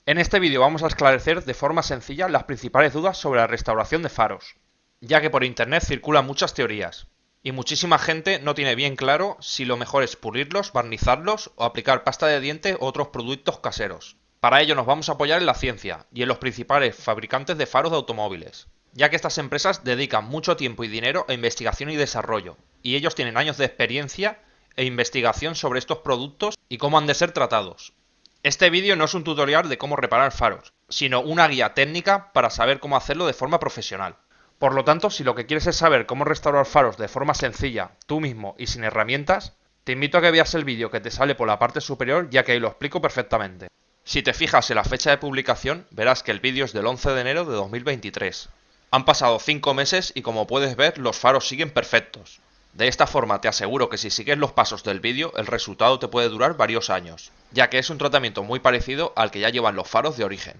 En este vídeo vamos a esclarecer de forma sencilla las principales dudas sobre la restauración de faros, ya que por internet circulan muchas teorías, y muchísima gente no tiene bien claro si lo mejor es pulirlos, barnizarlos o aplicar pasta de diente u otros productos caseros. Para ello nos vamos a apoyar en la ciencia y en los principales fabricantes de faros de automóviles, ya que estas empresas dedican mucho tiempo y dinero a investigación y desarrollo, y ellos tienen años de experiencia e investigación sobre estos productos y cómo han de ser tratados. Este vídeo no es un tutorial de cómo reparar faros, sino una guía técnica para saber cómo hacerlo de forma profesional. Por lo tanto, si lo que quieres es saber cómo restaurar faros de forma sencilla, tú mismo y sin herramientas, te invito a que veas el vídeo que te sale por la parte superior, ya que ahí lo explico perfectamente. Si te fijas en la fecha de publicación, verás que el vídeo es del 11 de enero de 2023. Han pasado 5 meses y como puedes ver, los faros siguen perfectos. De esta forma te aseguro que si sigues los pasos del vídeo, el resultado te puede durar varios años, ya que es un tratamiento muy parecido al que ya llevan los faros de origen.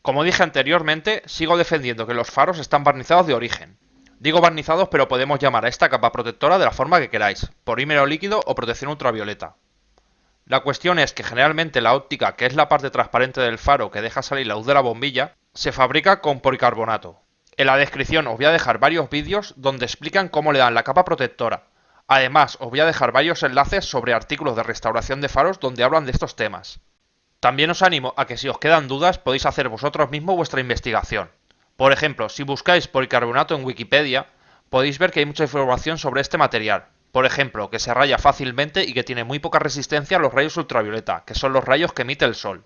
Como dije anteriormente, sigo defendiendo que los faros están barnizados de origen. Digo barnizados, pero podemos llamar a esta capa protectora de la forma que queráis, polímero líquido o protección ultravioleta. La cuestión es que generalmente la óptica, que es la parte transparente del faro que deja salir la luz de la bombilla, se fabrica con policarbonato. En la descripción os voy a dejar varios vídeos donde explican cómo le dan la capa protectora. Además, os voy a dejar varios enlaces sobre artículos de restauración de faros donde hablan de estos temas. También os animo a que si os quedan dudas podéis hacer vosotros mismos vuestra investigación. Por ejemplo, si buscáis policarbonato en Wikipedia, podéis ver que hay mucha información sobre este material. Por ejemplo, que se raya fácilmente y que tiene muy poca resistencia a los rayos ultravioleta, que son los rayos que emite el sol.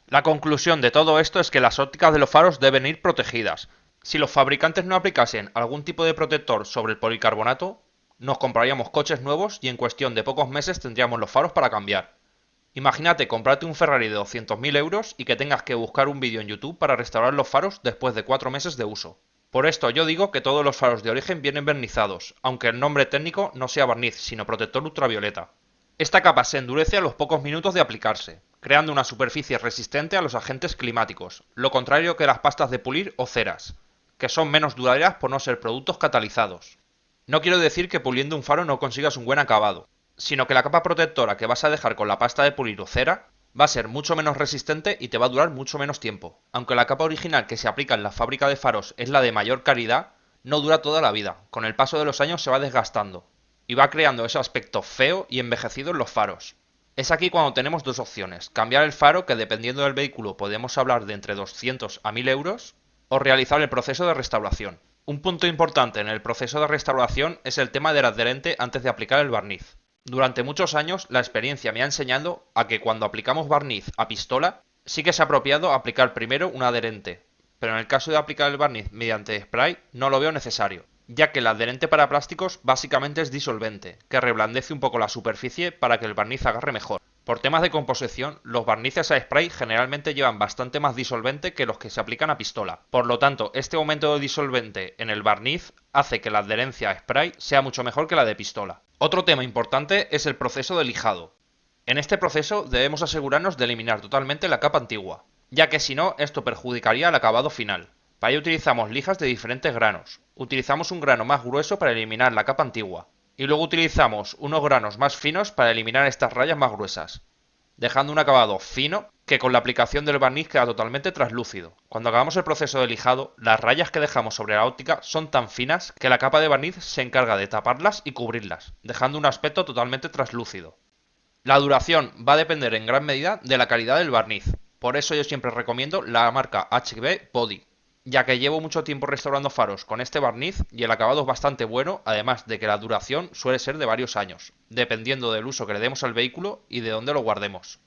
La conclusión de todo esto es que las ópticas de los faros deben ir protegidas. Si los fabricantes no aplicasen algún tipo de protector sobre el policarbonato, nos compraríamos coches nuevos y en cuestión de pocos meses tendríamos los faros para cambiar. Imagínate comprarte un Ferrari de 200.000 euros y que tengas que buscar un vídeo en YouTube para restaurar los faros después de 4 meses de uso. Por esto yo digo que todos los faros de origen vienen barnizados, aunque el nombre técnico no sea barniz, sino protector ultravioleta. Esta capa se endurece a los pocos minutos de aplicarse, creando una superficie resistente a los agentes climáticos, lo contrario que las pastas de pulir o ceras, que son menos duraderas por no ser productos catalizados. No quiero decir que puliendo un faro no consigas un buen acabado, sino que la capa protectora que vas a dejar con la pasta de pulir o cera va a ser mucho menos resistente y te va a durar mucho menos tiempo. Aunque la capa original que se aplica en la fábrica de faros es la de mayor calidad, no dura toda la vida, con el paso de los años se va desgastando, y va creando ese aspecto feo y envejecido en los faros. Es aquí cuando tenemos dos opciones, cambiar el faro, que dependiendo del vehículo podemos hablar de entre 200 a 1000 euros, o realizar el proceso de restauración. Un punto importante en el proceso de restauración es el tema del adherente antes de aplicar el barniz. Durante muchos años la experiencia me ha enseñado a que cuando aplicamos barniz a pistola, sí que es apropiado aplicar primero un adherente, pero en el caso de aplicar el barniz mediante spray no lo veo necesario, ya que el adherente para plásticos básicamente es disolvente, que reblandece un poco la superficie para que el barniz agarre mejor. Por temas de composición, los barnices a spray generalmente llevan bastante más disolvente que los que se aplican a pistola. Por lo tanto, este aumento de disolvente en el barniz hace que la adherencia a spray sea mucho mejor que la de pistola. Otro tema importante es el proceso de lijado. En este proceso debemos asegurarnos de eliminar totalmente la capa antigua, ya que si no, esto perjudicaría el acabado final. Para ello utilizamos lijas de diferentes granos. Utilizamos un grano más grueso para eliminar la capa antigua, y luego utilizamos unos granos más finos para eliminar estas rayas más gruesas, dejando un acabado fino que con la aplicación del barniz queda totalmente translúcido. Cuando acabamos el proceso de lijado, las rayas que dejamos sobre la óptica son tan finas que la capa de barniz se encarga de taparlas y cubrirlas, dejando un aspecto totalmente translúcido. La duración va a depender en gran medida de la calidad del barniz, por eso yo siempre recomiendo la marca HB Body, ya que llevo mucho tiempo restaurando faros con este barniz y el acabado es bastante bueno, además de que la duración suele ser de varios años, dependiendo del uso que le demos al vehículo y de dónde lo guardemos.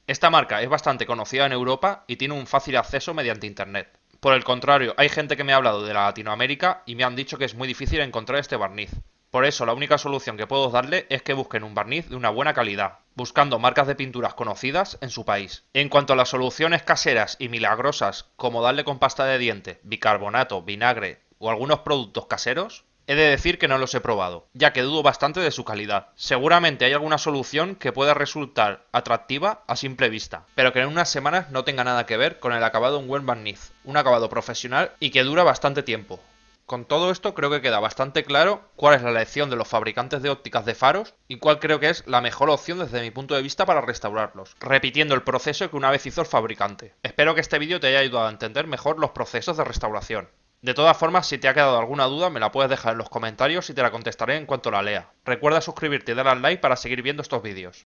Esta marca es bastante conocida en Europa y tiene un fácil acceso mediante internet. Por el contrario, hay gente que me ha hablado de la Latinoamérica y me han dicho que es muy difícil encontrar este barniz. Por eso la única solución que puedo darle es que busquen un barniz de una buena calidad, buscando marcas de pinturas conocidas en su país. En cuanto a las soluciones caseras y milagrosas, como darle con pasta de diente, bicarbonato, vinagre o algunos productos caseros, he de decir que no los he probado, ya que dudo bastante de su calidad. Seguramente hay alguna solución que pueda resultar atractiva a simple vista, pero que en unas semanas no tenga nada que ver con el acabado de un buen barniz, un acabado profesional y que dura bastante tiempo. Con todo esto creo que queda bastante claro cuál es la elección de los fabricantes de ópticas de faros y cuál creo que es la mejor opción desde mi punto de vista para restaurarlos, repitiendo el proceso que una vez hizo el fabricante. Espero que este vídeo te haya ayudado a entender mejor los procesos de restauración. De todas formas, si te ha quedado alguna duda me la puedes dejar en los comentarios y te la contestaré en cuanto la lea. Recuerda suscribirte y dar al like para seguir viendo estos vídeos.